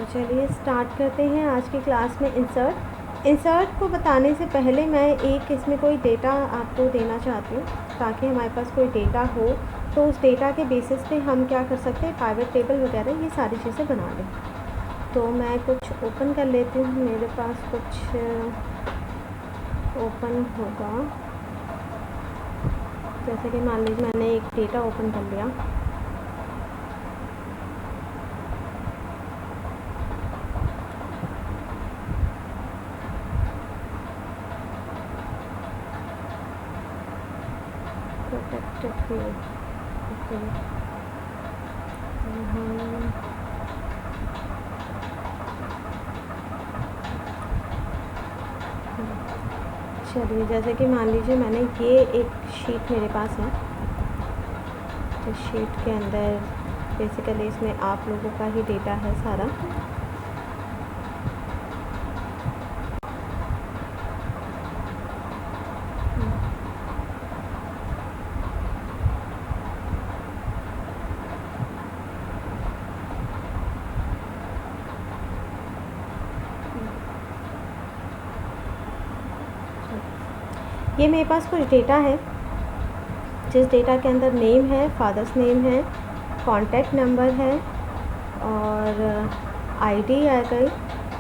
तो चलिए स्टार्ट करते हैं आज की क्लास में इंसर्ट को बताने से पहले मैं एक इसमें कोई डेटा आपको देना चाहती हूँ ताकि हमारे पास कोई डेटा हो तो उस डेटा के बेसिस पे हम क्या कर सकते हैं, पाइवट टेबल वगैरह ये सारी चीज़ें बना लें। तो मैं कुछ ओपन कर लेती हूँ, मेरे पास कुछ ओपन होगा। जैसे कि मान लीजिए मैंने एक डेटा ओपन कर लिया। Protected field, okay. चलिए, जैसे कि मान लीजिए मैंने ये एक शीट मेरे पास है। तो शीट के अंदर बेसिकली इसमें आप लोगों का ही डेटा है सारा। ये मेरे पास कुछ डेटा है, जिस डेटा के अंदर नेम है, फादर्स नेम है, कॉन्टैक्ट नंबर है और आईडी आ गई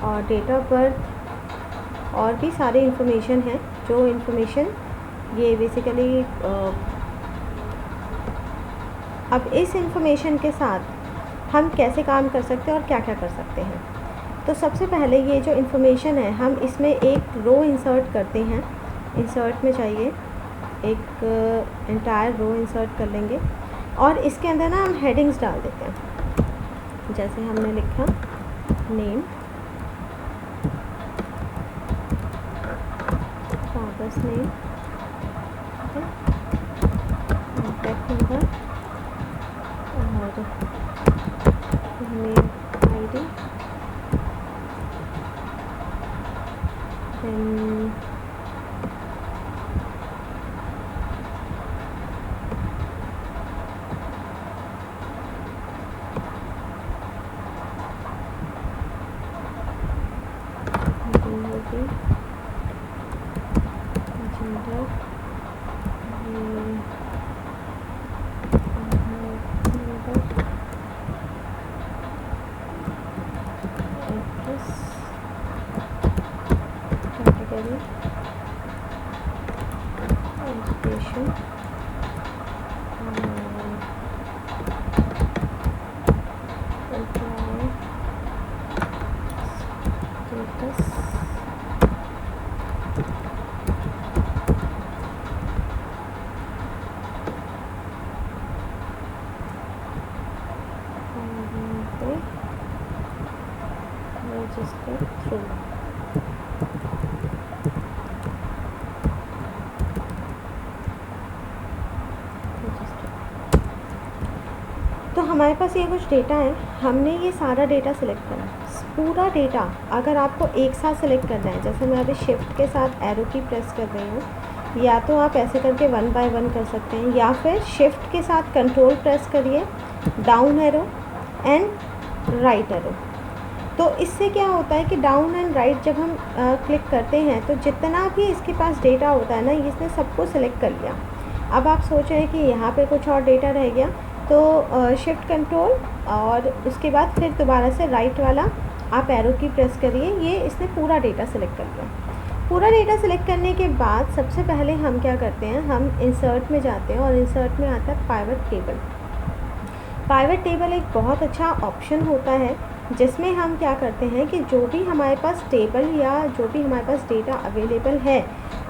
और डेट ऑफ बर्थ और भी सारी इन्फॉर्मेशन है। जो इन्फॉर्मेशन ये बेसिकली अब इस इन्फॉर्मेशन के साथ हम कैसे काम कर सकते हैं और क्या क्या कर सकते हैं। तो सबसे पहले ये जो इन्फॉर्मेशन है हम इसमें एक रो इंसर्ट करते हैं। इंसर्ट में चाहिए एक एंटायर रो इंसर्ट कर लेंगे और इसके अंदर ना हम हेडिंग्स डाल देते हैं। जैसे हमने लिखा name, father's name, contact number और mail ID, then gender, address, category, education, employ status, register through. तो हमारे पास ये कुछ डेटा है, हमने ये सारा डेटा सिलेक्ट करा। पूरा डेटा अगर आपको एक साथ सिलेक्ट करना है, जैसे मैं अभी शिफ्ट के साथ एरो की प्रेस कर रही हूँ, या तो आप ऐसे करके 1 बाय 1 कर सकते हैं या फिर शिफ्ट के साथ कंट्रोल प्रेस करिए, down arrow and right arrow. तो इससे क्या होता है कि डाउन एंड राइट जब हम क्लिक करते हैं तो जितना भी इसके पास डेटा होता है ना, इसने सबको सिलेक्ट कर लिया। अब आप सोच रहे हैं कि यहाँ पे कुछ और डेटा रह गया, तो शिफ्ट कंट्रोल और उसके बाद फिर दोबारा से राइट वाला आप एरो की प्रेस करिए, ये इसने पूरा डेटा सिलेक्ट कर लिया। पूरा डेटा सिलेक्ट करने के बाद सबसे पहले हम क्या करते हैं, हम इंसर्ट में जाते हैं और इंसर्ट में आता है पाइवट टेबल। पाइवट टेबल एक बहुत अच्छा ऑप्शन होता है जिसमें हम क्या करते हैं कि जो भी हमारे पास टेबल या जो भी हमारे पास डेटा अवेलेबल है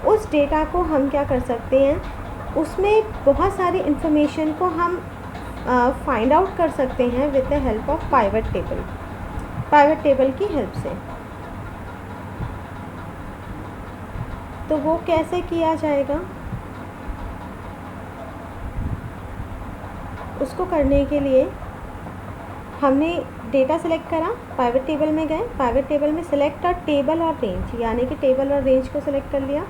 उस डेटा को हम क्या कर सकते हैं, उसमें बहुत सारी इन्फॉर्मेशन को हम फाइंड आउट कर सकते हैं with the help of pivot table, pivot table की हेल्प से। तो वो कैसे किया जाएगा, उसको करने के लिए हमने डेटा सेलेक्ट करा, पाइवट टेबल में गए, पाइवट टेबल में सिलेक्ट अ टेबल और रेंज, यानी कि टेबल और रेंज को सिलेक्ट कर लिया,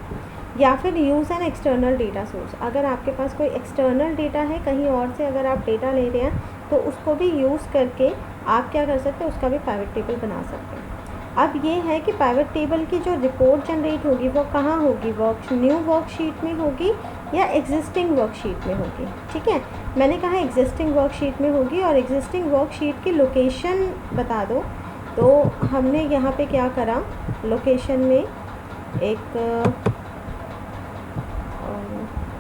या फिर use an external data source. अगर आपके पास कोई एक्सटर्नल डेटा है कहीं और से, अगर आप डेटा ले रहे हैं तो उसको भी यूज़ करके आप क्या कर सकते हैं, उसका भी पाइवट टेबल बना सकते हैं। अब ये है कि पाइवट टेबल की जो रिपोर्ट जनरेट होगी वो कहाँ होगी, न्यू वर्कशीट में होगी या एग्जिस्टिंग वर्कशीट में होगी। ठीक है, मैंने कहा एग्जिस्टिंग वर्कशीट में होगी, और एग्जिस्टिंग वर्कशीट की लोकेशन बता दो। तो हमने यहाँ पे क्या करा, लोकेशन में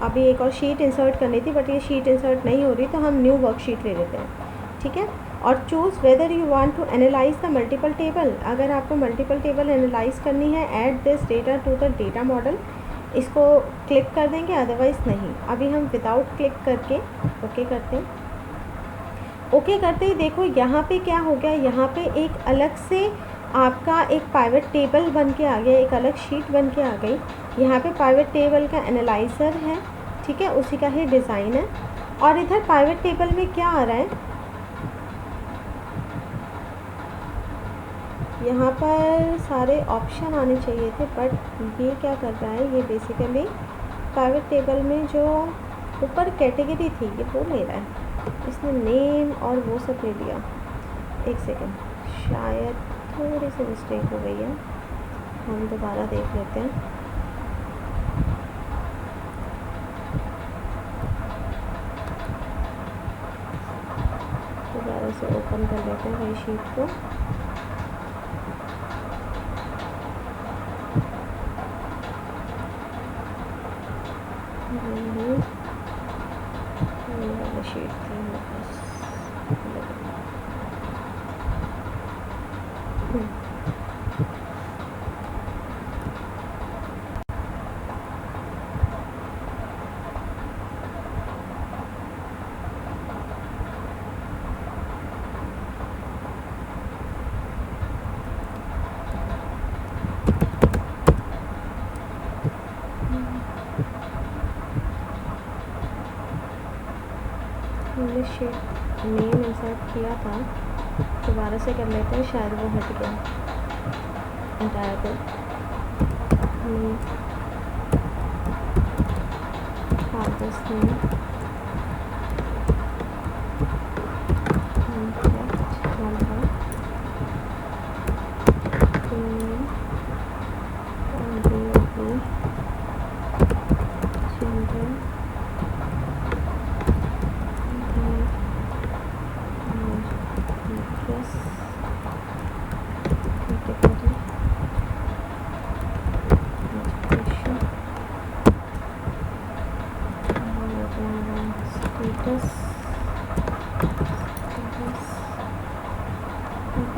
अभी एक और शीट इंसर्ट करनी थी, बट ये शीट इंसर्ट नहीं हो रही, तो हम न्यू वर्कशीट ले लेते हैं। ठीक है, और choose whether you want to analyse the multiple table. अगर आपको मल्टीपल टेबल एनालाइज करनी है, add this data to the data model, इसको क्लिक कर देंगे, अदरवाइज़ नहीं। अभी हम विदाउट क्लिक करके ओके करते हैं। ओके करते ही देखो यहाँ पे क्या हो गया, यहाँ पे एक अलग से आपका एक पाइवट टेबल बन के आ गया, एक अलग शीट बन के आ गई। यहाँ पे पाइवट टेबल का एनालाइज़र है, ठीक है, उसी का ही डिज़ाइन है। और इधर पाइवट टेबल में क्या आ रहा है, यहाँ पर सारे ऑप्शन आने चाहिए थे, बट ये क्या कर रहा है, ये बेसिकली पाइवट टेबल में जो ऊपर कैटेगरी थी ये वो ले रहा है, इसने नेम और वो सब ले लिया। एक सेकेंड, शायद थोड़ी सी मिस्टेक हो गई है, हम दोबारा देख लेते हैं। दोबारा से ओपन कर लेते हैं वही शीट को। शीट थी हमने शीट नेम इंसर्ट किया था, दोबारा से कर लेते हैं, शायद वो हट गया एंटायर को। फादर्स नेम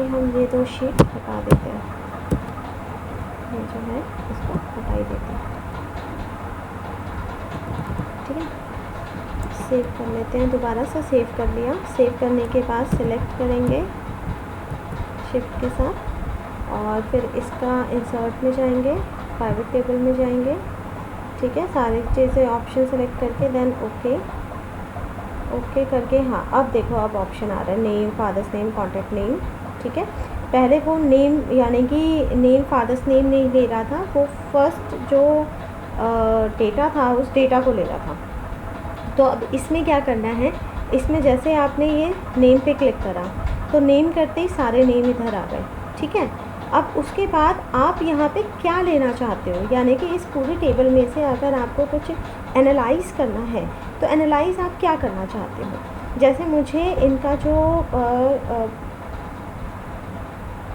हम ये दो शीट हटा देते हैं, ये जो है इसको हटा ही देते हैं। ठीक है, सेव कर लेते हैं, दोबारा से सेव कर लिया। सेव करने के बाद सिलेक्ट करेंगे शिफ्ट के साथ, और फिर इसका इंसर्ट में जाएंगे, पाइवट टेबल में जाएंगे। ठीक है, सारी चीज़ें ऑप्शन सेलेक्ट करके देन ओके ओके करके, हाँ अब देखो अब ऑप्शन आ रहा है name, father's name, contact name. ठीक है, पहले वो नेम यानी कि नेम फादर्स नेम नहीं ले रहा था, वो फर्स्ट जो डेटा था उस डेटा को ले रहा था। तो अब इसमें क्या करना है, इसमें जैसे आपने ये नेम पे क्लिक करा तो नेम करते ही सारे नेम इधर आ गए। ठीक है, अब उसके बाद आप यहाँ पे क्या लेना चाहते हो, यानी कि इस पूरे टेबल में से अगर आपको कुछ एनालाइज करना है तो एनालाइज आप क्या करना चाहते हो। जैसे मुझे इनका जो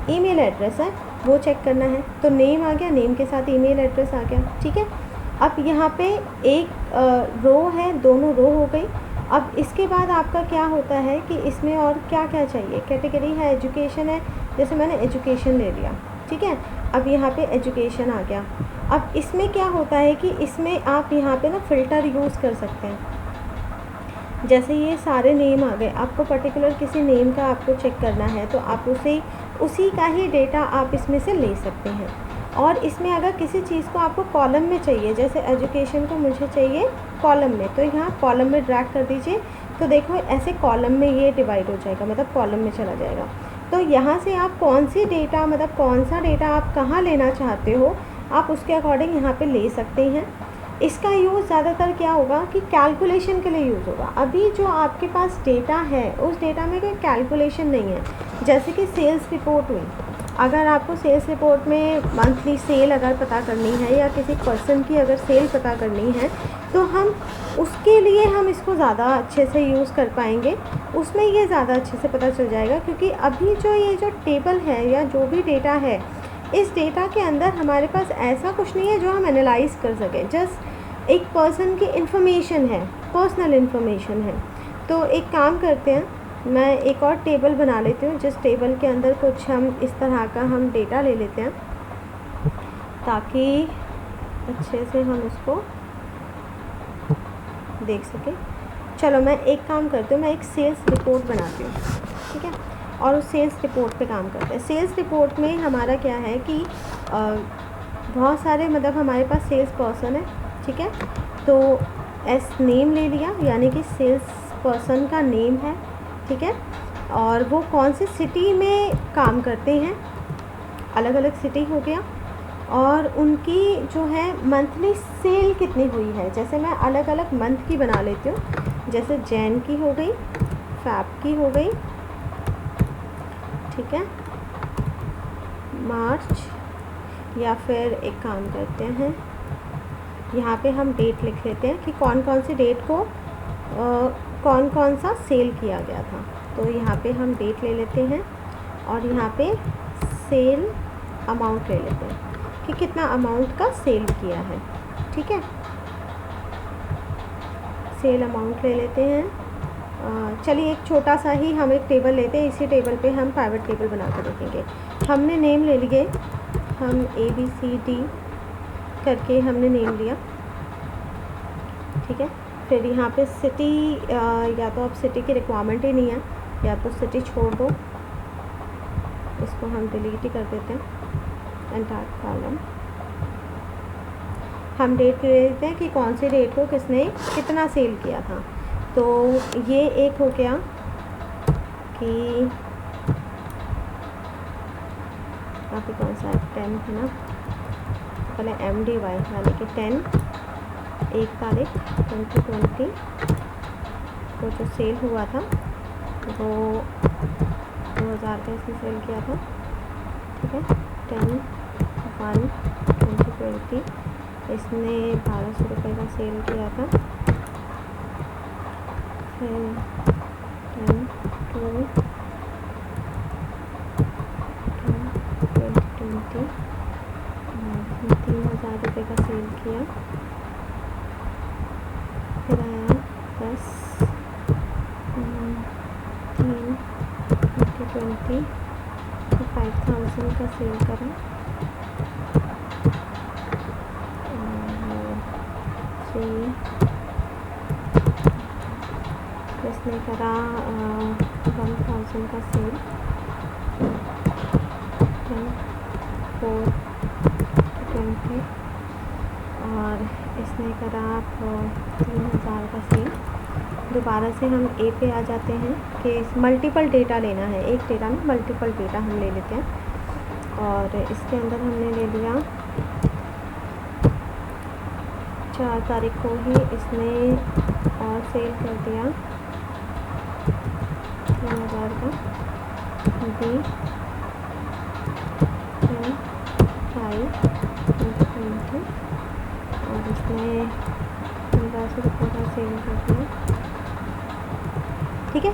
ईमेल एड्रेस है वो चेक करना है, तो नेम आ गया, नेम के साथ ईमेल एड्रेस आ गया। ठीक है, अब यहाँ पे एक रो है, दोनों रो हो गई। अब इसके बाद आपका क्या होता है कि इसमें और क्या क्या चाहिए, कैटेगरी है, एजुकेशन है, जैसे मैंने एजुकेशन ले लिया। ठीक है, अब यहाँ पे एजुकेशन आ गया। अब इसमें क्या होता है कि इसमें आप यहाँ पे ना फ़िल्टर यूज़ कर सकते हैं। जैसे ये सारे नेम आ गए, आपको पर्टिकुलर किसी नेम का आपको चेक करना है तो आप उसी का ही डेटा आप इसमें से ले सकते हैं। और इसमें अगर किसी चीज़ को आपको कॉलम में चाहिए, जैसे एजुकेशन को मुझे चाहिए कॉलम में, तो यहाँ कॉलम में ड्रैग कर दीजिए, तो देखो ऐसे कॉलम में ये डिवाइड हो जाएगा, मतलब कॉलम में चला जाएगा। तो यहाँ से आप कौन सी डेटा, मतलब कौन सा डेटा आप कहाँ लेना चाहते हो, आप उसके अकॉर्डिंग यहाँ पे ले सकते हैं। इसका यूज़ ज़्यादातर क्या होगा कि कैलकुलेशन के लिए यूज़ होगा। अभी जो आपके पास डेटा है उस डेटा में कोई कैलकुलेशन नहीं है। जैसे कि सेल्स रिपोर्ट हुई, अगर आपको सेल्स रिपोर्ट में मंथली सेल अगर पता करनी है या किसी पर्सन की अगर सेल पता करनी है तो हम उसके लिए हम इसको ज़्यादा अच्छे से यूज़ कर पाएंगे, उसमें ये ज़्यादा अच्छे से पता चल जाएगा। क्योंकि अभी जो ये जो टेबल है या जो भी डेटा है, इस डेटा के अंदर हमारे पास ऐसा कुछ नहीं है जो हम एनालाइज कर सकें। जस्ट एक पर्सन की इन्फॉर्मेशन है, पर्सनल इन्फॉर्मेशन है। तो एक काम करते हैं, मैं एक और टेबल बना लेती हूँ जिस टेबल के अंदर कुछ हम इस तरह का हम डेटा ले लेते हैं ताकि अच्छे से हम उसको देख सकें। चलो मैं एक काम करती हूँ, मैं एक सेल्स रिपोर्ट बनाती हूँ, ठीक है, और उस सेल्स रिपोर्ट पे काम करते हैं। सेल्स रिपोर्ट में हमारा क्या है कि बहुत सारे मतलब हमारे पास सेल्स पर्सन है, ठीक है। तो एस नेम ले लिया, यानी कि सेल्स पर्सन का नेम है, ठीक है, और वो कौन सी सिटी में काम करते हैं, अलग अलग सिटी हो गया, और उनकी जो है मंथली सेल कितनी हुई है। जैसे मैं अलग अलग मंथ की बना लेती हूँ, जैसे जैन की हो गई, फैब की हो गई, ठीक है, मार्च, या फिर एक काम करते हैं यहाँ पे हम डेट लिख लेते हैं कि कौन कौन सी डेट को कौन कौन सा सेल किया गया था। तो यहाँ पे हम डेट ले लेते हैं और यहाँ पे सेल अमाउंट ले लेते हैं कि कितना अमाउंट का सेल किया है, ठीक है, सेल अमाउंट ले लेते हैं। चलिए एक छोटा सा ही हम एक टेबल लेते हैं, इसी टेबल पे हम प्राइवेट टेबल बना कर देखेंगे। हमने नेम ले लिए, हम ABCD करके हमने नेम लिया, ठीक है। फिर यहाँ पे सिटी, या तो अब सिटी की रिक्वायरमेंट ही नहीं है, या तो सिटी छोड़ दो, इसको हम डिलीट ही कर देते हैं, एंटायर कॉलम। हम डेट ले लेते हैं कि कौन सी डेट को किसने कितना सेल किया था। तो ये एक हो गया कि यहाँ पे कौन सा 10 है ना, पहले MDY यानी कि 10 1 तारीख 2020 को जो सेल हुआ था वो 2000 का इसने सेल किया था, ठीक है। 10/1/2020 इसने 1200 रुपये का सेल किया था। फिर 10/2/2020 3000 रुपये का सेल किया। फिर आया 10/3/2020 5000 का सेल करा। इसने करा 1000 का सेल। 10/4/20 और इसने करा 3000 का सेल। दोबारा से हम ए पे आ जाते हैं कि मल्टीपल डेटा लेना है, एक डेटा में मल्टीपल डेटा हम ले लेते हैं। और इसके अंदर हमने ले लिया 4 तारीख को ही इसने और सेल कर दिया 3000 का। D10/5/2020 और इसने 1500 रुपये का सेल कर दिया, ठीक है।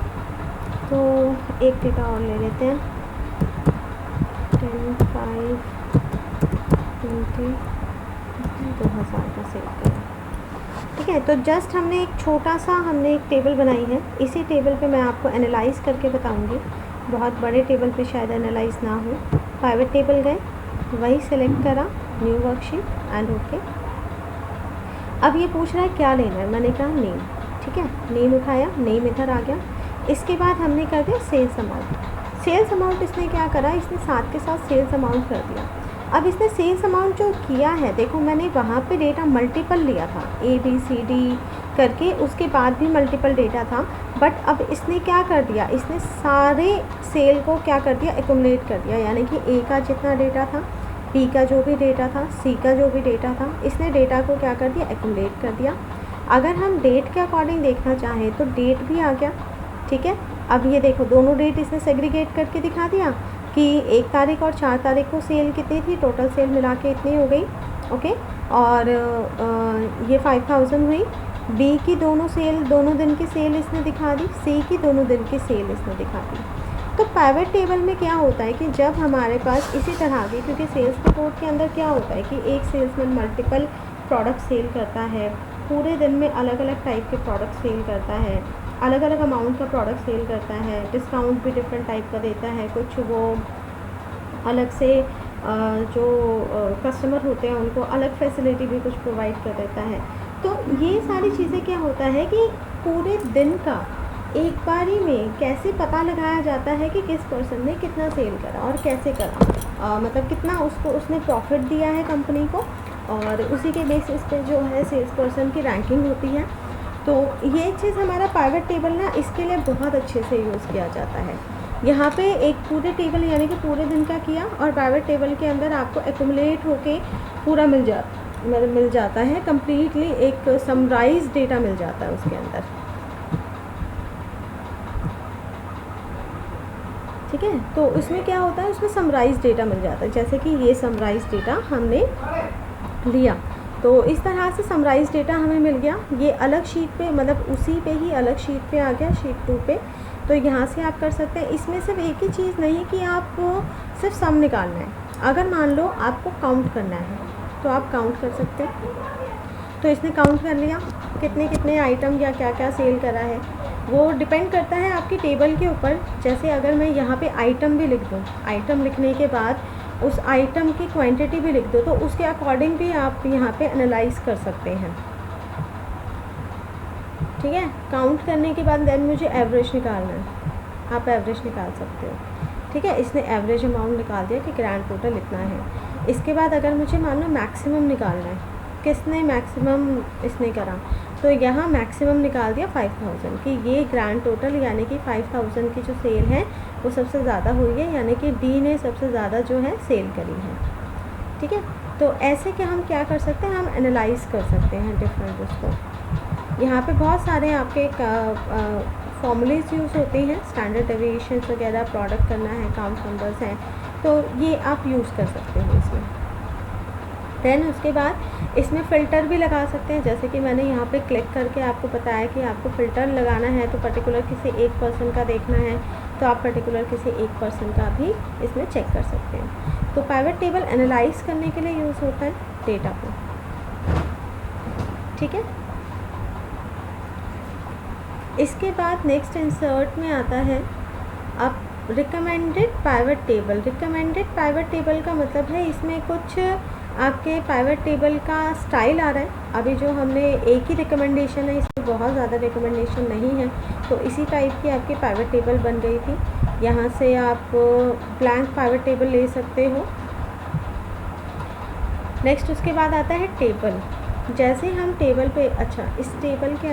तो एक डेटा और ले लेते हैं 10/5/20 2000 का सेल करें, ठीक है। तो जस्ट हमने एक छोटा सा हमने एक टेबल बनाई है, इसी टेबल पे मैं आपको एनालाइज करके बताऊंगी। बहुत बड़े टेबल पे शायद एनालाइज ना हो। प्राइवेट टेबल गए, वही सेलेक्ट करा, न्यू वर्कशीट एंड ओके। अब ये पूछ रहा है क्या लेना है, मैंने कहा नेम, ठीक है, नेम उठाया, नेम इधर आ गया। इसके बाद हमने कर दिया सेल्स अमाउंट। सेल्स अमाउंट इसने क्या करा, इसने साथ के साथ सेल्स अमाउंट कर दिया। अब इसने सेल्स अमाउंट जो किया है, देखो मैंने वहाँ पे डेटा मल्टीपल लिया था ABCD करके, उसके बाद भी मल्टीपल डेटा था। बट अब इसने क्या कर दिया, इसने सारे सेल को क्या कर दिया, एकुमुलेट कर दिया, यानी कि A का जितना डेटा था बी का जो भी डेटा था, सी का जो भी डेटा था, इसने डेटा को क्या कर दिया, एक्यूमुलेट कर दिया। अगर हम डेट के अकॉर्डिंग देखना चाहें तो डेट भी आ गया, ठीक है। अब ये देखो दोनों डेट इसने सेग्रीगेट करके दिखा दिया कि 1 तारीख और 4 तारीख को सेल कितनी थी, टोटल सेल मिला के इतनी हो गई, ओके। और ये 5000 हुई। बी की दोनों दिन की सेल इसने दिखा दी, सी की दोनों दिन की सेल इसने दिखा दी। तो पिवट टेबल में क्या होता है कि जब हमारे पास इसी तरह की, क्योंकि सेल्स रिपोर्ट के अंदर क्या होता है कि एक सेल्समैन मल्टीपल प्रोडक्ट सेल करता है, पूरे दिन में अलग अलग टाइप के प्रोडक्ट सेल करता है, अलग अलग अमाउंट का प्रोडक्ट सेल करता है, डिस्काउंट भी डिफरेंट टाइप का देता है, कुछ वो अलग से जो कस्टमर होते हैं उनको अलग फैसिलिटी भी कुछ प्रोवाइड कर देता है। तो ये सारी चीज़ें क्या होता है कि पूरे दिन का एक बारी में कैसे पता लगाया जाता है कि किस पर्सन ने कितना सेल करा और कैसे करा, मतलब कितना उसने प्रॉफिट दिया है कंपनी को, और उसी के बेसिस पे जो है सेल्स पर्सन की रैंकिंग होती है। तो ये चीज़ हमारा पिवट टेबल ना इसके लिए बहुत अच्छे से यूज़ किया जाता है। यहाँ पे एक पूरे टेबल यानी कि पूरे दिन का किया, और पिवट टेबल के अंदर आपको एक्यूमुलेट होके पूरा मिल जाता है, कम्प्लीटली एक समराइज डेटा मिल जाता है उसके अंदर, ठीक है। तो उसमें क्या होता है, उसमें समराइज डेटा मिल जाता है, जैसे कि ये समराइज डेटा हमने लिया, तो इस तरह से समराइज डेटा हमें मिल गया। ये अलग शीट पे, मतलब उसी पे ही अलग शीट पे आ गया, शीट 2 पे। तो यहाँ से आप कर सकते हैं। इसमें सिर्फ एक ही चीज़ नहीं कि आपको सिर्फ सम निकालना है, अगर मान लो आपको काउंट करना है तो आप काउंट कर सकते हैं। तो इसने काउंट कर लिया कितने कितने आइटम या क्या क्या सेल करा है, वो डिपेंड करता है आपकी टेबल के ऊपर। जैसे अगर मैं यहाँ पे आइटम भी लिख दूँ, आइटम लिखने के बाद उस आइटम की क्वांटिटी भी लिख दो, तो उसके अकॉर्डिंग भी आप यहाँ पे एनालाइज कर सकते हैं, ठीक है। काउंट करने के बाद देन मुझे एवरेज निकालना है, आप एवरेज निकाल सकते हो, ठीक है। इसने एवरेज अमाउंट निकाल दिया कि ग्रैंड टोटल इतना है। इसके बाद अगर मुझे मान लो मैक्सिमम निकालना है, किसने मैक्सिमम इसने करा, तो यहाँ मैक्सिमम निकाल दिया 5000 कि ये ग्रैंड टोटल यानी कि 5000 की जो सेल है वो सबसे ज़्यादा हुई है, यानी कि डी ने सबसे ज़्यादा जो है सेल करी है, ठीक है। तो ऐसे कि हम क्या कर सकते हैं, हम एनालाइज कर सकते हैं डिफरेंट उसको। यहाँ पे बहुत सारे आपके फॉर्मूलेज यूज़ होते हैं, स्टैंडर्ड डेविएशंस वगैरह प्रोडक्ट करना है, काउंट नंबर्स हैं, तो ये आप यूज़ कर सकते हैं इसमें। देन उसके बाद इसमें फ़िल्टर भी लगा सकते हैं, जैसे कि मैंने यहाँ पे क्लिक करके आपको बताया कि आपको फ़िल्टर लगाना है, तो पर्टिकुलर किसी एक पर्सन का देखना है तो आप पर्टिकुलर किसी एक पर्सन का भी इसमें चेक कर सकते हैं। तो पिवट टेबल एनालाइज करने के लिए यूज़ होता है डेटा को, ठीक है। इसके बाद नेक्स्ट इंसर्ट में आता है अब recommended pivot table. Recommended pivot table का मतलब है इसमें कुछ आपके पिवट टेबल का स्टाइल आ रहा है। अभी जो हमने एक ही रिकमेंडेशन है, इसमें बहुत ज़्यादा रिकमेंडेशन नहीं है, तो इसी टाइप की आपकी पिवट टेबल बन गई थी। यहाँ से आप ब्लैंक पिवट टेबल ले सकते हो। नेक्स्ट उसके बाद आता है टेबल। जैसे हम टेबल पे, अच्छा इस टेबल के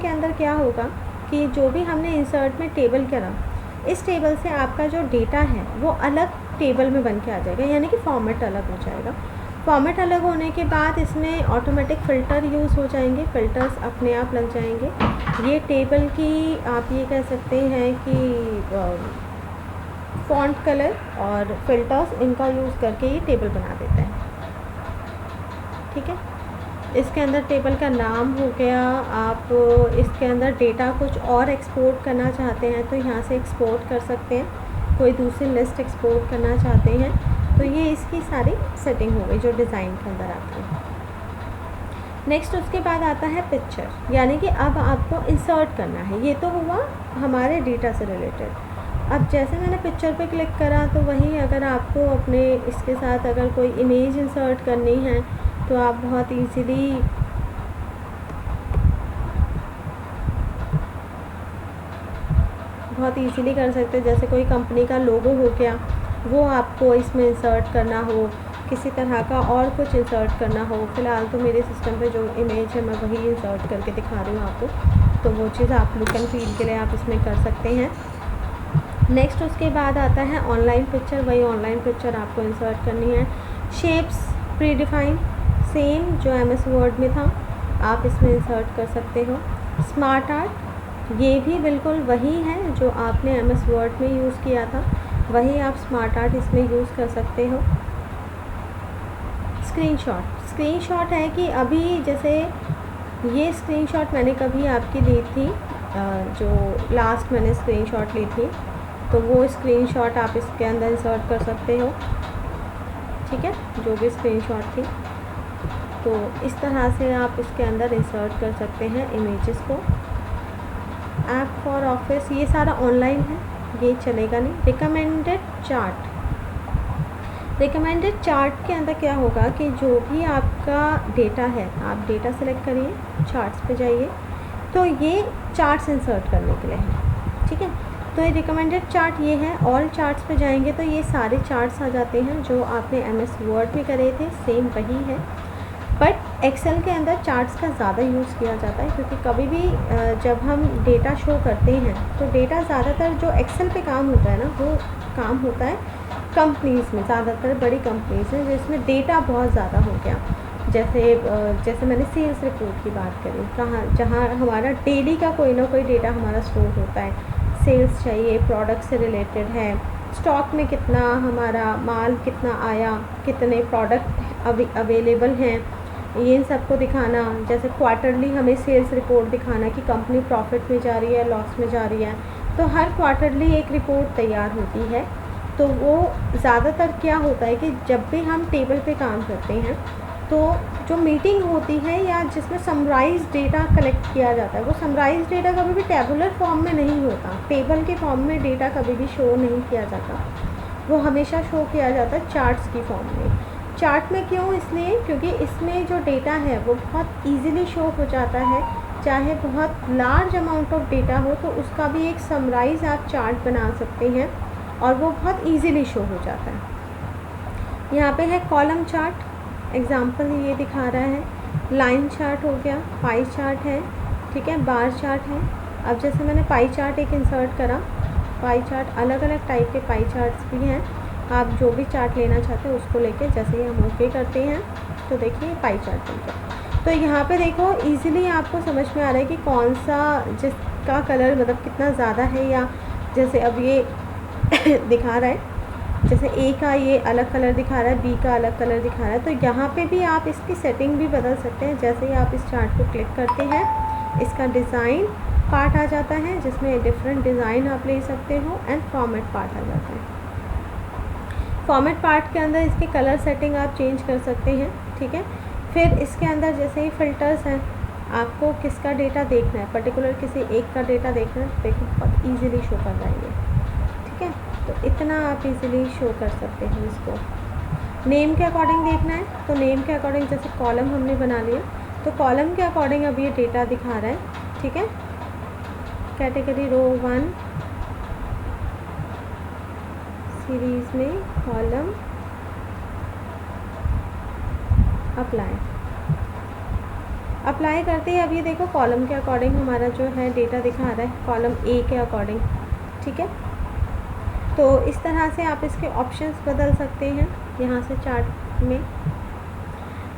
अंदर क्या होगा कि जो भी हमने इंसर्ट में टेबल करा, इस टेबल से आपका जो डेटा है वो अलग टेबल में बन के आ जाएगा, यानी कि फॉर्मेट अलग हो जाएगा। फॉर्मेट अलग होने के बाद इसमें ऑटोमेटिक फ़िल्टर यूज़ हो जाएंगे, फ़िल्टर्स अपने आप लग जाएंगे। ये टेबल की आप ये कह सकते हैं कि फ़ॉन्ट कलर और फ़िल्टर्स इनका यूज़ करके ये टेबल बना देता है, ठीक है। इसके अंदर टेबल का नाम हो गया, आप इसके अंदर डेटा कुछ और एक्सपोर्ट करना चाहते हैं तो यहाँ से एक्सपोर्ट कर सकते हैं, कोई दूसरी लिस्ट एक्सपोर्ट करना चाहते हैं तो ये इसकी सारी सेटिंग हो गई जो डिज़ाइन के अंदर आती है। नेक्स्ट उसके बाद आता है पिक्चर, यानी कि अब आपको इंसर्ट करना है। ये तो हुआ हमारे डेटा से रिलेटेड। अब जैसे मैंने पिक्चर पे क्लिक करा तो वहीं अगर आपको अपने इसके साथ अगर कोई इमेज इंसर्ट करनी है तो आप बहुत ईजीली कर सकते हैं। जैसे कोई कंपनी का लोगो हो गया, वो आपको इसमें इंसर्ट करना हो, किसी तरह का और कुछ इंसर्ट करना हो, फ़िलहाल तो मेरे सिस्टम पे जो इमेज है मैं वही इंसर्ट करके दिखा रही हूँ आपको, तो वो चीज़ आप लुक एंड फील के लिए आप इसमें कर सकते हैं। नेक्स्ट उसके बाद आता है ऑनलाइन पिक्चर। वही ऑनलाइन पिक्चर आपको इंसर्ट करनी है। शेप्स प्री डिफाइन, सेम जो MS वर्ड में था आप इसमें इंसर्ट कर सकते हो। स्मार्ट आर्ट, ये भी बिल्कुल वही है जो आपने MS वर्ड में यूज़ किया था, वही आप स्मार्ट आर्ट इसमें यूज़ कर सकते हो। स्क्रीनशॉट है कि अभी जैसे ये स्क्रीनशॉट मैंने कभी आपकी ली थी, जो लास्ट मैंने स्क्रीनशॉट ली थी, तो वो स्क्रीनशॉट आप इसके अंदर इंसर्ट कर सकते हो, ठीक है, जो भी स्क्रीनशॉट थी। तो इस तरह से आप इसके अंदर इंसर्ट कर सकते हैं इमेजेस को। ऐप फॉर ऑफिस, ये सारा ऑनलाइन है, ये चलेगा नहीं। रिकमेंडेड चार्ट के अंदर क्या होगा कि जो भी आपका डेटा है, आप डेटा सेलेक्ट करिए, चार्ट्स पे जाइए, तो ये चार्ट्स इंसर्ट करने के लिए है, ठीक है। तो ये रिकमेंडेड चार्ट ये है। ऑल चार्ट्स पे जाएंगे तो ये सारे चार्ट्स आ जाते हैं जो आपने MS वर्ड में करे थे, सेम वही है। बट एक्सेल के अंदर चार्ट्स का ज़्यादा यूज़ किया जाता है, क्योंकि कभी भी जब हम डेटा शो करते हैं तो डेटा ज़्यादातर जो एक्सेल पे काम होता है ना, वो काम होता है कंपनीज़ में, ज़्यादातर बड़ी कंपनीज़ हैं जिसमें डेटा बहुत ज़्यादा हो गया। जैसे मैंने सेल्स रिपोर्ट की बात करी, जहाँ हमारा डेली का कोई ना कोई डेटा हमारा स्टोर होता है। सेल्स चाहिए, प्रोडक्ट से रिलेटेड है, स्टॉक में कितना हमारा माल कितना आया, कितने प्रोडक्ट अवेलेबल हैं, ये सबको दिखाना। जैसे क्वार्टरली हमें सेल्स रिपोर्ट दिखाना कि कंपनी प्रॉफिट में जा रही है, लॉस में जा रही है, तो हर क्वार्टरली एक रिपोर्ट तैयार होती है। तो वो ज़्यादातर क्या होता है कि जब भी हम टेबल पे काम करते हैं तो जो मीटिंग होती है या जिसमें समराइज डेटा कलेक्ट किया जाता है, वो समराइज डेटा कभी भी टेबुलर फॉर्म में नहीं होता, टेबल के फॉर्म में डेटा कभी भी शो नहीं किया जाता, वो हमेशा शो किया जाता है चार्ट्स की फॉर्म में। चार्ट में क्यों? इसलिए क्योंकि इसमें जो डेटा है वो बहुत ईजिली शो हो जाता है, चाहे बहुत लार्ज अमाउंट ऑफ डेटा हो तो उसका भी एक समराइज आप चार्ट बना सकते हैं और वो बहुत ईजिली शो हो जाता है। यहाँ पे है कॉलम चार्ट, एग्जाम्पल ये दिखा रहा है। लाइन चार्ट हो गया, पाई चार्ट है, ठीक है, बार चार्ट है। अब जैसे मैंने पाई चार्ट एक इंसर्ट करा, पाई चार्ट अलग अलग टाइप के पाई चार्ट्स भी हैं, आप जो भी चार्ट लेना चाहते हैं उसको लेके जैसे ही हम ओके करते हैं तो देखिए पाई चार्ट बन गया। तो यहाँ पे देखो इजीली आपको समझ में आ रहा है कि कौन सा जिसका कलर मतलब कितना ज़्यादा है, या जैसे अब ये दिखा रहा है, जैसे A का ये अलग कलर दिखा रहा है, B का अलग कलर दिखा रहा है, तो यहाँ पे भी आप इसकी सेटिंग भी बदल सकते हैं। जैसे ही आप इस चार्ट को क्लिक करते हैं, इसका डिज़ाइन पार्ट आ जाता है जिसमें डिफरेंट डिज़ाइन आप ले सकते हो, एंड फॉर्मेट पार्ट आ जाता है। फॉर्मेट पार्ट के अंदर इसके कलर सेटिंग आप चेंज कर सकते हैं, ठीक है। फिर इसके अंदर जैसे ही फ़िल्टर्स हैं, आपको किसका डेटा देखना है, पर्टिकुलर किसी एक का डेटा देखना है, देखो बहुत ईजिली शो कर रहा है ये, ठीक है। तो इतना आप इजीली शो कर सकते हैं इसको। नेम के अकॉर्डिंग देखना है तो नेम के अकॉर्डिंग, जैसे कॉलम हमने बना लिया तो कॉलम के अकॉर्डिंग अब ये डेटा दिखा रहा है, ठीक है। कैटेगरी रो 1 सीरीज़ में कॉलम अप्लाई करते हैं। अब ये देखो कॉलम के अकॉर्डिंग हमारा जो है डेटा दिखा रहा है, कॉलम A के अकॉर्डिंग, ठीक है। तो इस तरह से आप इसके ऑप्शंस बदल सकते हैं यहाँ से चार्ट में।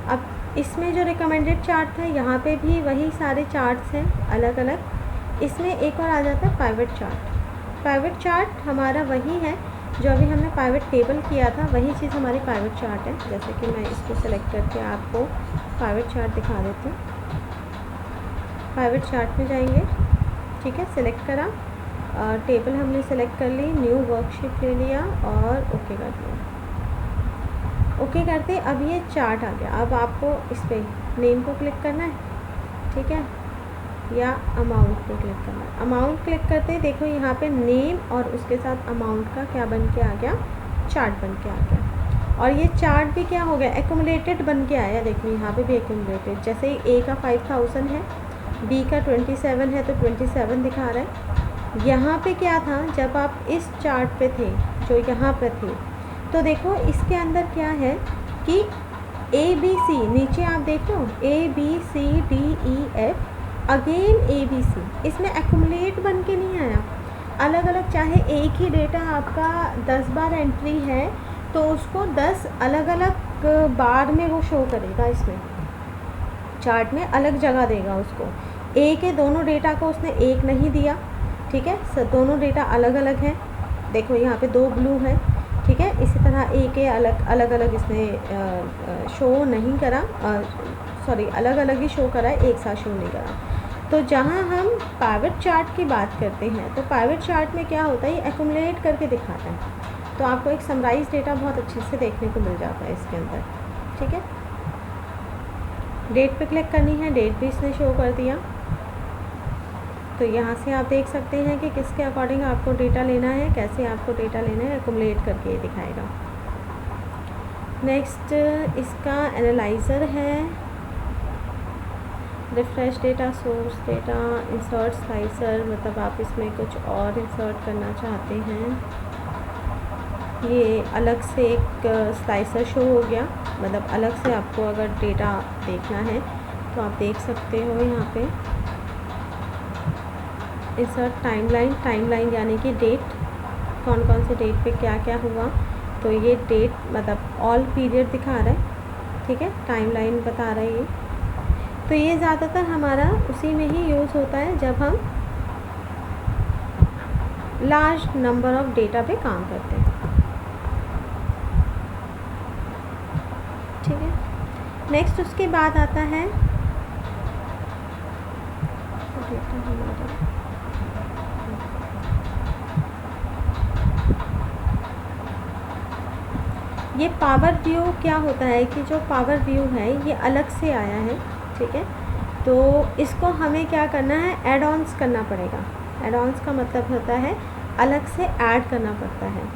अब इसमें जो रिकमेंडेड चार्ट था, यहाँ पे भी वही सारे चार्ट्स हैं अलग अलग। इसमें एक और आ जाता है पाइवट चार्ट। पाइवट चार्ट हमारा वही है जो अभी हमने पाइवट टेबल किया था, वही चीज़ हमारी पाइवट चार्ट है। जैसे कि मैं इसको सेलेक्ट करके आपको पाइवट चार्ट दिखा देती हूँ। पाइवट चार्ट में जाएंगे, ठीक है, सिलेक्ट करा, टेबल हमने सेलेक्ट कर ली, न्यू वर्कशीट ले लिया और ओके कर दिया। ओके करते अब ये चार्ट आ गया। अब आपको इस पर नेम को क्लिक करना है, ठीक है, या अमाउंट पे क्लिक करना है। अमाउंट क्लिक करते ही देखो यहाँ पे नेम और उसके साथ अमाउंट का क्या बन के आ गया, चार्ट बन के आ गया। और ये चार्ट भी क्या हो गया, एक्यूमुलेटेड बन के आया। देखो यहाँ पे भी एक्यूमुलेटेड, जैसे A का 5000 है, B का 27 है तो 27 दिखा रहा है। यहाँ पे क्या था, जब आप इस चार्ट पे थे, जो यहाँ पे थे, तो देखो इसके अंदर क्या है कि ABC, नीचे आप देख लो ABCDEF, अगेन ABC, इसमें एक्यूमुलेट बन के नहीं आया। अलग अलग चाहे एक ही डेटा आपका 10 बार एंट्री है तो उसको 10 अलग अलग बार में वो शो करेगा, इसमें चार्ट में अलग जगह देगा उसको। एक है, दोनों डेटा को उसने एक नहीं दिया, ठीक है, दोनों डेटा अलग अलग हैं। देखो यहाँ पे 2 ब्लू है, ठीक है। इसी तरह एक है अलग अलग इसने शो नहीं करा, सॉरी अलग अलग ही शो करा है, एक साथ शो नहीं करा। तो जहाँ हम पाइवट चार्ट की बात करते हैं तो पाइवट चार्ट में क्या होता है, ये एक्यूमुलेट करके दिखाता है। तो आपको एक समराइज डेटा बहुत अच्छे से देखने को मिल जाता है इसके अंदर, ठीक है। डेट पे क्लिक करनी है, डेट भी इसने शो कर दिया। तो यहाँ से आप देख सकते हैं कि किसके अकॉर्डिंग आपको डेटा लेना है, कैसे आपको डेटा लेना है, एक्यूमुलेट करके दिखाएगा। नेक्स्ट इसका एनालाइज़र है, refresh data, source data, insert slicer, मतलब आप इसमें कुछ और इंसर्ट करना चाहते हैं। ये अलग से एक स्लाइसर शो हो गया, मतलब अलग से आपको अगर डेटा देखना है तो आप देख सकते हो यहाँ पे। इंसर्ट टाइमलाइन, टाइमलाइन यानी कि डेट, कौन कौन से डेट पे क्या क्या हुआ। तो ये डेट मतलब ऑल पीरियड दिखा रहा है, ठीक है, टाइमलाइन बता रहा है ये। तो ये ज़्यादातर हमारा उसी में ही यूज़ होता है जब हम लार्ज नंबर ऑफ डेटा पे काम करते हैं, ठीक है। नेक्स्ट उसके बाद आता है डेटा हमारा, ये पावर व्यू क्या होता है कि जो पावर व्यू है ये अलग से आया है, ठीक है। तो इसको हमें क्या करना है, एड ऑन्स करना पड़ेगा। एड ऑन्स का मतलब होता है अलग से ऐड करना पड़ता है।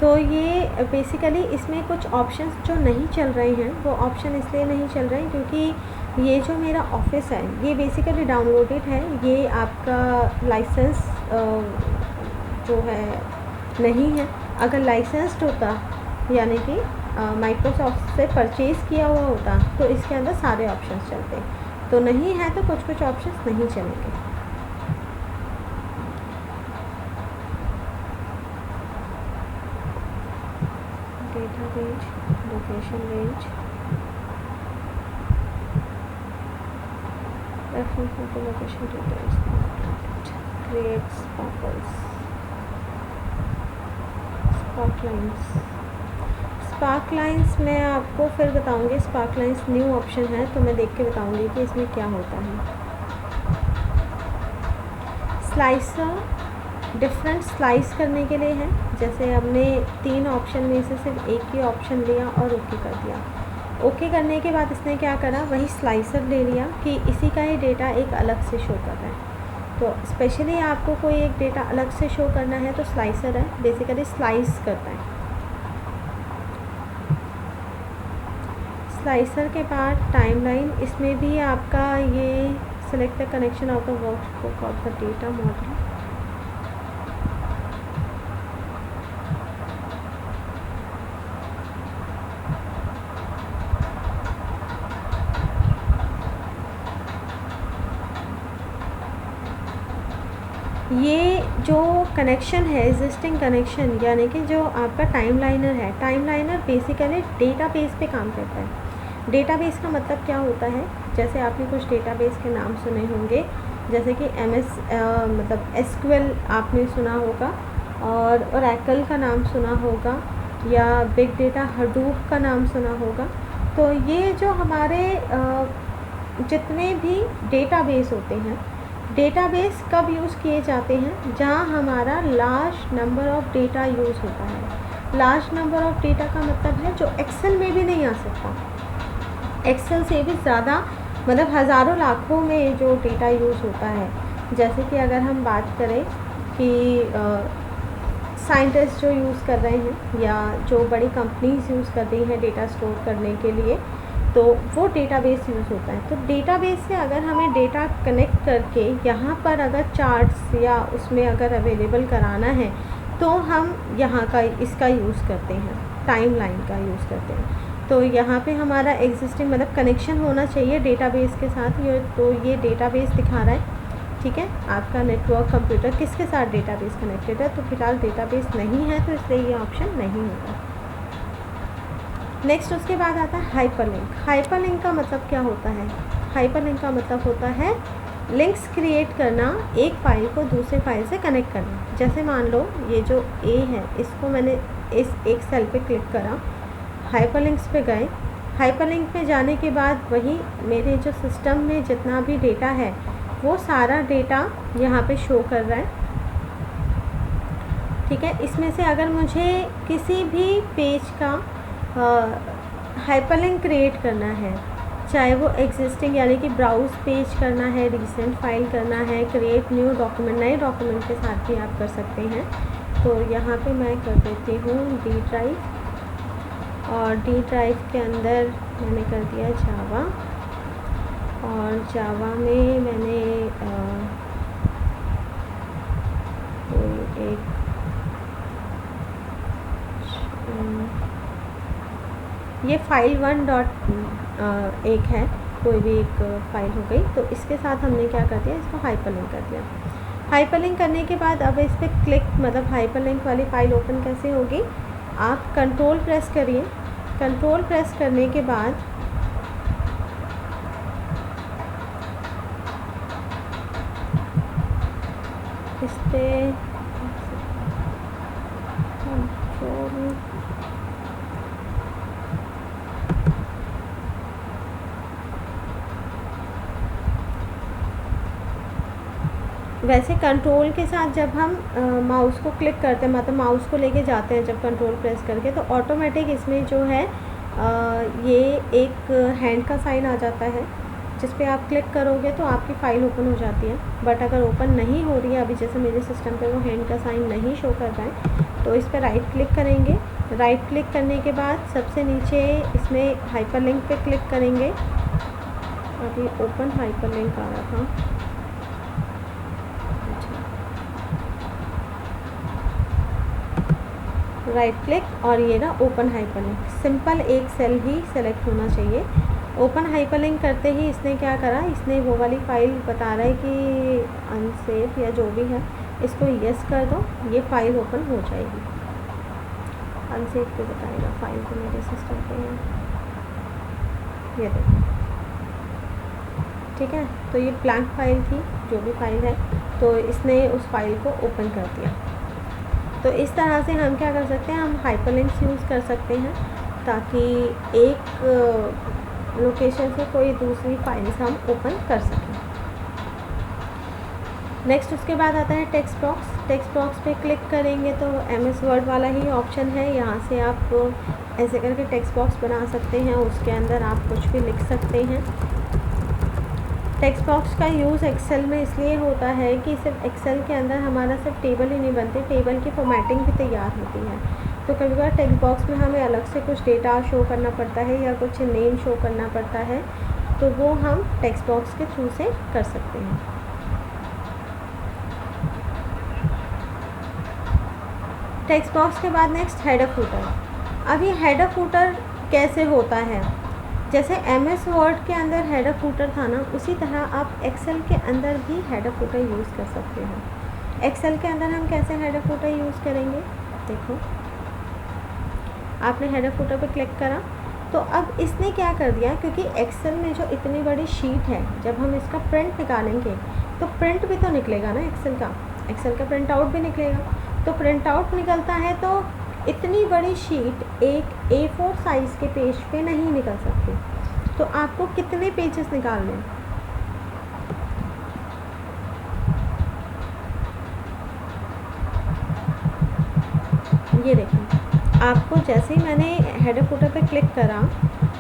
तो ये बेसिकली इसमें कुछ ऑप्शंस जो नहीं चल रहे हैं, वो ऑप्शन इसलिए नहीं चल रहे हैं क्योंकि ये जो मेरा ऑफिस है ये बेसिकली डाउनलोडेड है। ये आपका लाइसेंस जो है नहीं है। अगर लाइसेंस्ड होता यानी कि माइक्रोसॉफ्ट से परचेज़ किया हुआ होता तो इसके अंदर सारे ऑप्शंस चलते, तो नहीं है तो कुछ कुछ ऑप्शंस नहीं चलेंगे। Data range, location range, reference to location details, create sparkles, sparklines. Sparklines मैं आपको फिर बताऊंगी, स्पार्क लाइन्स न्यू ऑप्शन है तो मैं देख के बताऊंगी कि इसमें क्या होता है। स्लाइसर डिफरेंट स्लाइस करने के लिए है, जैसे हमने 3 ऑप्शन में से सिर्फ एक ही ऑप्शन लिया और ओके कर दिया। ओके करने के बाद इसने क्या करा, वही स्लाइसर ले लिया कि इसी का ही डेटा एक अलग से शो कर रहा है। तो स्पेशली आपको कोई एक डेटा अलग से शो करना है तो स्लाइसर है, बेसिकली स्लाइस करता है। स्लाइसर के बाद टाइमलाइन, इसमें भी आपका ये select the connection of the workbook of the data model. ये जो कनेक्शन है एग्जिस्टिंग कनेक्शन, यानी कि जो आपका टाइमलाइनर है, टाइमलाइनर बेसिकली डेटाबेस पे काम करता है। डेटाबेस का मतलब क्या होता है, जैसे आपने कुछ डेटाबेस के नाम सुने होंगे, जैसे कि मतलब एसक्यूएल आपने सुना होगा, और ओरेकल का नाम सुना होगा, या बिग डेटा हडूप का नाम सुना होगा। तो ये जो हमारे जितने भी डेटाबेस होते हैं, डेटाबेस कब यूज़ किए जाते हैं, जहाँ हमारा large number of data use होता है। लार्ज नंबर ऑफ़ डेटा का मतलब है जो एक्सेल में भी नहीं आ सकता, एक्सेल से भी ज़्यादा, मतलब हज़ारों लाखों में जो डेटा यूज़ होता है। जैसे कि अगर हम बात करें कि साइंटिस्ट जो यूज़ कर रहे हैं या जो बड़ी कंपनीज यूज़ कर रही हैं डेटा स्टोर करने के लिए, तो वो डेटाबेस यूज़ होता है। तो डेटाबेस से अगर हमें डेटा कनेक्ट करके यहाँ पर अगर चार्ट्स या उसमें अगर अवेलेबल कराना है तो हम यहाँ का इसका यूज़ करते हैं, टाइमलाइन का यूज़ करते हैं। तो यहाँ पे हमारा एग्जिस्टिंग मतलब कनेक्शन होना चाहिए डेटाबेस के साथ। तो ये डेटाबेस दिखा रहा है, ठीक है। आपका नेटवर्क कंप्यूटर किसके साथ डेटाबेस कनेक्टेड है, तो फिलहाल डेटाबेस नहीं है तो इसलिए ये ऑप्शन नहीं होगा। नेक्स्ट उसके बाद आता है हाइपरलिंक। हाइपरलिंक का मतलब क्या होता है? हाइपरलिंक का मतलब होता है लिंक्स क्रिएट करना, एक फ़ाइल को दूसरे फाइल से कनेक्ट करना। जैसे मान लो ये जो ए है, इसको मैंने इस एक सेल पे क्लिक करा, हाइपरलिंक्स पे गए। हाइपरलिंक पे जाने के बाद वही मेरे जो सिस्टम में जितना भी डेटा है वो सारा डेटा यहाँ पे शो कर रहा है, ठीक है। इसमें से अगर मुझे किसी भी पेज का हाइपरलिंक क्रिएट करना है, चाहे वो एग्जिस्टिंग यानी कि ब्राउज़ पेज करना है, रिसेंट फाइल करना है, क्रिएट न्यू डॉक्यूमेंट, नए डॉक्यूमेंट के साथ भी आप कर सकते हैं। तो यहाँ पे मैं कर देती हूँ डी ड्राइव, और डी ड्राइव के अंदर मैंने कर दिया जावा, और जावा में मैंने कोई एक ये फाइल 1.1 है, कोई भी एक फ़ाइल हो गई। तो इसके साथ हमने क्या कर दिया, इसको हाइपरलिंक कर दिया। हाइपरलिंक करने के बाद अब इस पर क्लिक मतलब हाइपरलिंक वाली फ़ाइल ओपन कैसे होगी, आप कंट्रोल प्रेस करिए। कंट्रोल प्रेस करने के बाद इस पर कंट्रोल वैसे कंट्रोल के साथ जब हम माउस को क्लिक करते हैं, मतलब माउस को लेके जाते हैं जब कंट्रोल प्रेस करके, तो ऑटोमेटिक इसमें जो है ये एक हैंड का साइन आ जाता है, जिस पे आप क्लिक करोगे तो आपकी फ़ाइल ओपन हो जाती है। बट अगर ओपन नहीं हो रही है अभी, जैसे मेरे सिस्टम पे वो हैंड का साइन नहीं शो कर रहा है, तो इस पर राइट क्लिक करेंगे। राइट क्लिक करने के बाद सबसे नीचे इसमें हाइपरलिंक पे क्लिक करेंगे। अभी ओपन हाइपरलिंक आ रहा था, राइट क्लिक और ये ना ओपन हाइपरलिंक। सिंपल एक सेल ही सेलेक्ट होना चाहिए। ओपन हाइपरलिंक करते ही इसने क्या करा, इसने वो वाली फ़ाइल बता रहा है कि अनसेफ या जो भी है, इसको यस कर दो, ये फ़ाइल ओपन हो जाएगी। अनसेफ पे बताएगा फ़ाइल तो मेरे सिस्टम पे है, ये देखो, ठीक है। तो ये ब्लैंक फ़ाइल थी, जो भी फ़ाइल है, तो इसने उस फाइल को ओपन कर दिया। तो इस तरह से हम क्या कर सकते हैं, हम हाइपरलिंक्स यूज़ कर सकते हैं ताकि एक लोकेशन से कोई दूसरी फाइल्स हम ओपन कर सकें। नेक्स्ट उसके बाद आता है टेक्स्ट बॉक्स। टेक्स्ट बॉक्स पे क्लिक करेंगे तो MS वर्ड वाला ही ऑप्शन है। यहाँ से आप ऐसे करके टेक्स्ट बॉक्स बना सकते हैं, उसके अंदर आप कुछ भी लिख सकते हैं। टेक्स्ट बॉक्स का यूज़ एक्सेल में इसलिए होता है कि सिर्फ एक्सेल के अंदर हमारा सिर्फ टेबल ही नहीं बनते, टेबल की फॉर्मेटिंग भी तैयार होती है। तो कभी बार टेक्स्ट बॉक्स में हमें अलग से कुछ डेटा शो करना पड़ता है या कुछ नेम शो करना पड़ता है, तो वो हम टेक्स्ट बॉक्स के थ्रू से कर सकते हैं। टेक्स्ट बॉक्स के बाद नेक्स्ट हेडर फूटर। अब ये हेडर फूटर कैसे होता है, जैसे MS वर्ड के अंदर हेडर फूटर था ना, उसी तरह आप एक्सेल के अंदर भी हेडर फूटर यूज़ कर सकते हैं। एक्सेल के अंदर हम कैसे हेडर फूटर यूज़ करेंगे, देखो आपने हेडर फूटर पे क्लिक करा, तो अब इसने क्या कर दिया, क्योंकि एक्सेल में जो इतनी बड़ी शीट है, जब हम इसका प्रिंट निकालेंगे तो प्रिंट भी तो निकलेगा ना एक्सेल का प्रिंट आउट भी निकलेगा। तो प्रिंट आउट निकलता है तो इतनी बड़ी शीट एक A4 साइज़ के पेज पे नहीं निकल सकती, तो आपको कितने पेजेस निकालने हैं, ये देखिए। आपको जैसे ही मैंने हेडर फुटर पे क्लिक करा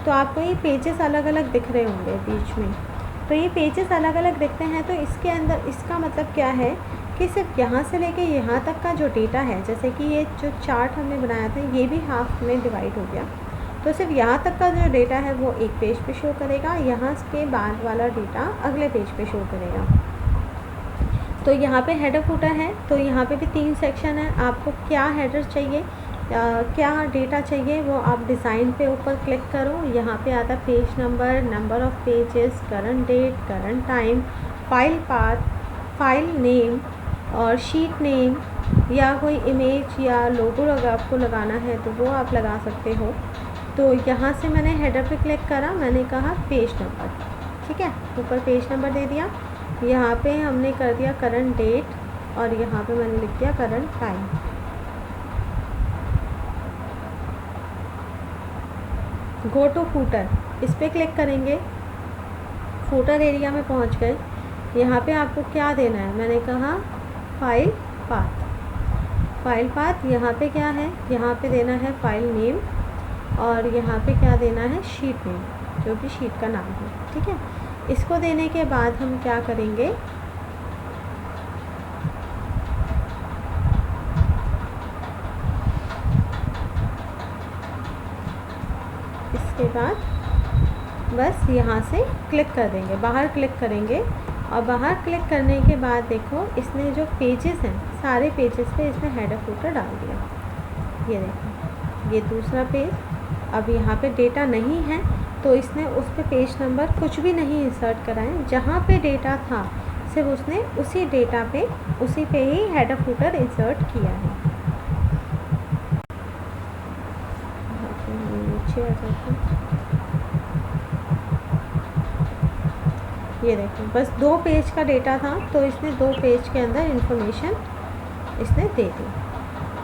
तो आपको ये पेजेस अलग अलग दिख रहे होंगे बीच में। तो ये पेजेस अलग अलग दिखते हैं, तो इसके अंदर इसका मतलब क्या है कि सिर्फ यहाँ से लेके यहाँ तक का जो डेटा है, जैसे कि ये जो चार्ट हमने बनाया था ये भी हाफ में डिवाइड हो गया, तो सिर्फ यहाँ तक का जो डेटा है वो एक पेज पे शो करेगा, यहाँ के बाद वाला डेटा अगले पेज पे शो करेगा। तो यहाँ पे हेडर फुटर है, तो यहाँ पे भी 3 सेक्शन है। आपको क्या हेडर चाहिए, क्या डेटा चाहिए, वो आप डिज़ाइन पे ऊपर क्लिक करो। यहाँ पे आता है page number, number of pages, current date, current time, file path, file name और शीट नेम, या कोई इमेज या लोगो अगर आपको लगाना है तो वो आप लगा सकते हो। तो यहाँ से मैंने हेडर पे क्लिक करा, मैंने कहा पेज नंबर, ठीक है, ऊपर पेज नंबर दे दिया। यहाँ पे हमने कर दिया करंट डेट और यहाँ पे मैंने लिख दिया current time. Go to footer, इस पर क्लिक करेंगे, फूटर एरिया में पहुँच गए। यहाँ पे आपको क्या देना है, मैंने कहा फाइल पाथ। फाइल पाथ यहाँ पे क्या है, यहाँ पे देना है फाइल नेम और यहाँ पे क्या देना है, शीट नेम, जो भी शीट का नाम है, ठीक है। इसको देने के बाद हम क्या करेंगे, इसके बाद बस यहाँ से क्लिक कर देंगे, बाहर क्लिक करेंगे और बाहर क्लिक करने के बाद देखो इसने जो पेजेस हैं सारे पेजेस पे इसने हेडर फुटर डाल दिया। ये देखो ये दूसरा पेज, अब यहाँ पे डेटा नहीं है तो इसने उस पे पेज नंबर कुछ भी नहीं इंसर्ट करा है, जहाँ पे डेटा था सिर्फ उसने उसी डेटा पे उसी पे ही हेडर फुटर इंसर्ट किया है। नीचे आ जाते हैं, ये देखो बस 2 पेज का डेटा था तो इसने 2 पेज के अंदर इंफॉर्मेशन इसने दे दी।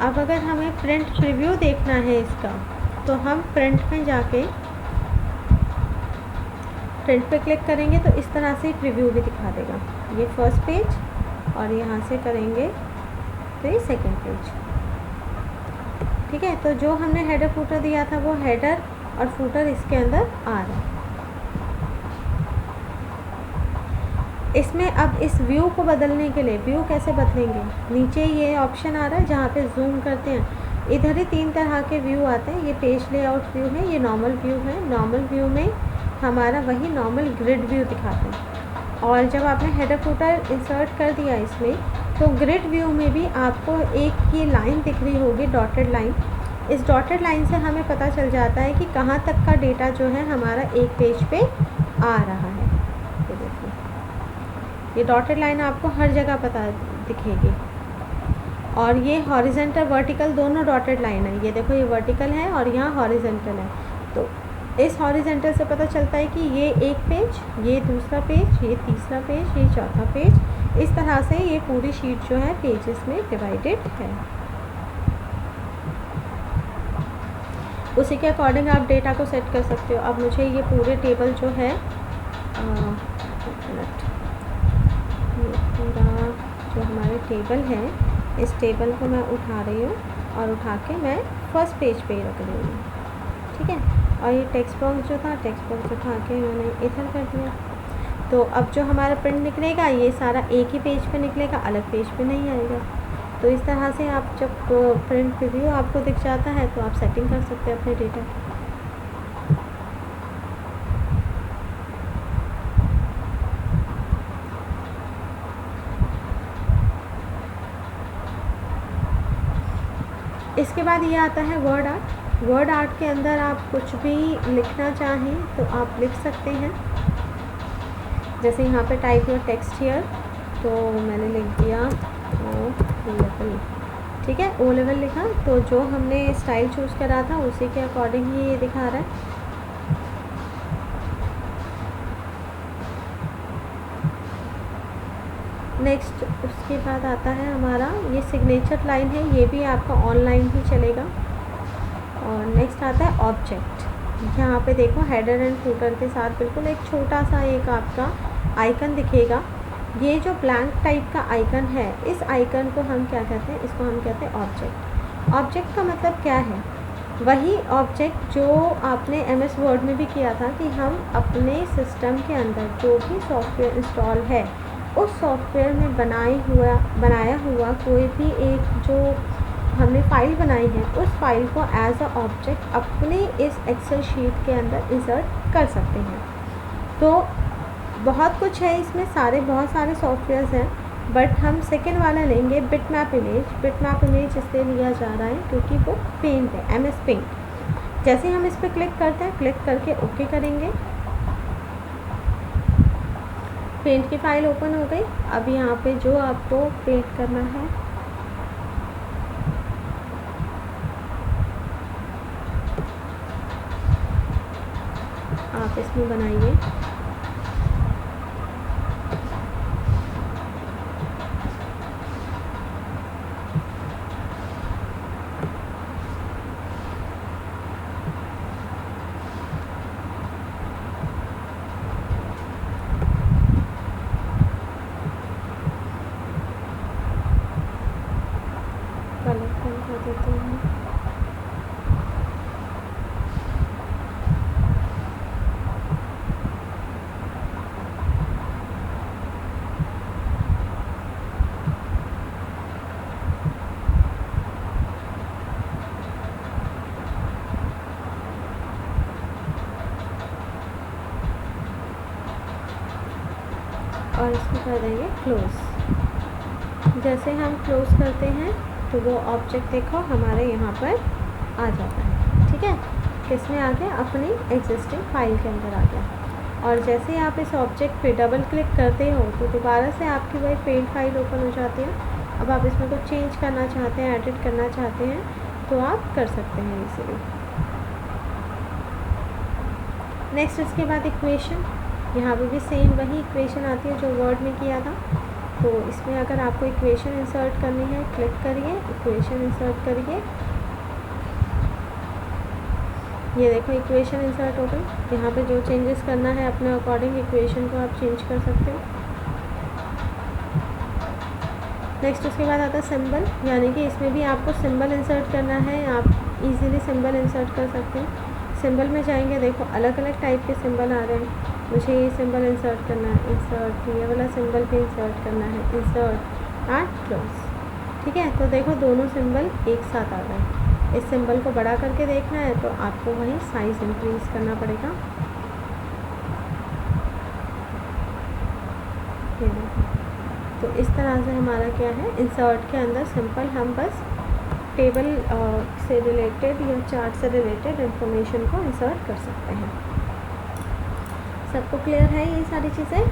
अब अगर हमें प्रिंट प्रीव्यू देखना है इसका, तो हम प्रिंट में जाके प्रिंट पे क्लिक करेंगे तो इस तरह से प्रीव्यू भी दिखा देगा। ये फर्स्ट पेज और यहाँ से करेंगे तो ये सेकंड पेज, ठीक है। तो जो हमने हेडर फुटर दिया था वो हेडर और फुटर इसके अंदर आ रहा है। इसमें अब इस व्यू को बदलने के लिए, व्यू कैसे बदलेंगे, नीचे ये ऑप्शन आ रहा है जहाँ पे जूम करते हैं, इधर ही 3 तरह के व्यू आते हैं। ये पेज लेआउट व्यू है, ये नॉर्मल व्यू है। नॉर्मल व्यू में हमारा वही नॉर्मल ग्रिड व्यू दिखाते हैं, और जब आपने हेडर फुटर इंसर्ट कर दिया इसमें तो ग्रिड व्यू में भी आपको एक ये लाइन दिख रही होगी, डॉटेड लाइन। इस डॉटेड लाइन से हमें पता चल जाता है कि कहाँ तक का डेटा जो है हमारा एक पेज पे आ रहा है। तो देखिए ये डॉटेड लाइन आपको हर जगह पता दिखेगी, और ये हॉरिजेंटल वर्टिकल दोनों डॉटेड लाइन है। ये देखो ये वर्टिकल है और यहाँ हॉरिजेंटल है, तो इस हॉरिजेंटल से पता चलता है कि ये एक पेज, ये दूसरा पेज, ये तीसरा पेज, ये चौथा पेज। इस तरह से ये पूरी शीट जो है पेजेस में डिवाइडेड है। उसी के अकॉर्डिंग आप डेटा को सेट कर सकते हो। अब मुझे ये पूरे टेबल जो है ये पूरा जो हमारे टेबल है, इस टेबल को मैं उठा रही हूँ और उठा के मैं फर्स्ट पेज पे ही रख रही हूँ, ठीक है। और ये टेक्स्ट बॉक्स जो था, टेक्स्ट बॉक्स उठा के मैंने इधर कर दिया। तो अब जो हमारा प्रिंट निकलेगा ये सारा एक ही पेज पे निकलेगा, अलग पेज पे नहीं आएगा। तो इस तरह से आप जब प्रिंट प्रीव्यू आपको दिख जाता है तो आप सेटिंग कर सकते हैं अपने डेटा की। इसके बाद ये आता है वर्ड आर्ट। वर्ड आर्ट के अंदर आप कुछ भी लिखना चाहें तो आप लिख सकते हैं। जैसे यहाँ पे टाइप योर टेक्स्ट हियर, तो मैंने लिख दिया ओ लेवल, ठीक है, ओ लेवल लिखा। तो जो हमने स्टाइल चूज़ करा था उसी के अकॉर्डिंग ही ये दिखा रहा है। नेक्स्ट उसके बाद आता है हमारा ये सिग्नेचर लाइन है, ये भी आपका ऑनलाइन ही चलेगा। और नेक्स्ट आता है ऑब्जेक्ट। यहाँ पे देखो हेडर एंड फुटर के साथ बिल्कुल एक छोटा सा एक आपका आइकन दिखेगा। ये जो ब्लैंक टाइप का आइकन है, इस आइकन को हम क्या कहते हैं, इसको हम कहते हैं ऑब्जेक्ट। ऑब्जेक्ट का मतलब क्या है, वही ऑब्जेक्ट जो आपने MS वर्ड में भी किया था कि हम अपने सिस्टम के अंदर जो भी सॉफ्टवेयर इंस्टॉल है उस सॉफ्टवेयर में बनाया हुआ कोई भी एक जो हमने फ़ाइल बनाई है उस फाइल को एज अ ऑब्जेक्ट अपने इस एक्सेल शीट के अंदर इंसर्ट कर सकते हैं। तो बहुत कुछ है इसमें, बहुत सारे सॉफ्टवेयर्स हैं, बट हम सेकेंड वाला लेंगे, बिटमैप इमेज। बिटमैप इमेज इसलिए लिया जा रहा है क्योंकि वो पेंट है, MS पेंट। जैसे हम इस पर क्लिक करते हैं, क्लिक करके ओके करेंगे, पेंट की फ़ाइल ओपन हो गई। अब यहाँ पे जो आपको पेंट करना है, आप इसमें बनाइए। कलर कम कर देते हैं। और इसको कर देंगे क्लोज़। जैसे हम क्लोज़ करते हैं तो वो ऑब्जेक्ट देखो हमारे यहाँ पर आ जाता है। ठीक है, किसमें आ गया, अपनी एग्जिस्टिंग फाइल के अंदर आ गया। और जैसे ही आप इस ऑब्जेक्ट पे डबल क्लिक करते हो तो दोबारा से आपकी वही पेंट फाइल ओपन हो जाती है। अब आप इसमें कुछ चेंज करना चाहते हैं, एडिट करना चाहते हैं तो आप कर सकते हैं इजीली। नेक्स्ट इसके बाद इक्वेशन, यहाँ पे भी सेम वही इक्वेशन आती है जो वर्ड में किया था। तो इसमें अगर आपको इक्वेशन इंसर्ट करनी है, क्लिक करिए, इक्वेशन इंसर्ट करिए। ये देखो इक्वेशन इंसर्ट हो गई। यहाँ पे जो चेंजेस करना है अपने अकॉर्डिंग इक्वेशन को आप चेंज कर सकते हो। नेक्स्ट उसके बाद आता है सिंबल, यानी कि इसमें भी आपको सिंबल इंसर्ट करना है। आप इजीली सिंबल इंसर्ट कर सकते हैं। सिंबल में जाएंगे, देखो अलग अलग टाइप के सिंबल आ रहे हैं। मुझे ये सिंबल इंसर्ट करना है, इंसर्ट, ये वाला सिंबल भी इंसर्ट करना है, इंसर्ट एंड क्लोज। ठीक है, तो देखो दोनों सिंबल एक साथ आ गए। इस सिंबल को बड़ा करके देखना है तो आपको वही साइज़ इंक्रीज़ करना पड़ेगा। ये देखो, तो इस तरह से हमारा क्या है, इंसर्ट के अंदर सिंपल हम बस टेबल से रिलेटेड या चार्ट से रिलेटेड इंफॉर्मेशन को इंसर्ट कर सकते हैं। सबको क्लियर है ये सारी चीज़ें?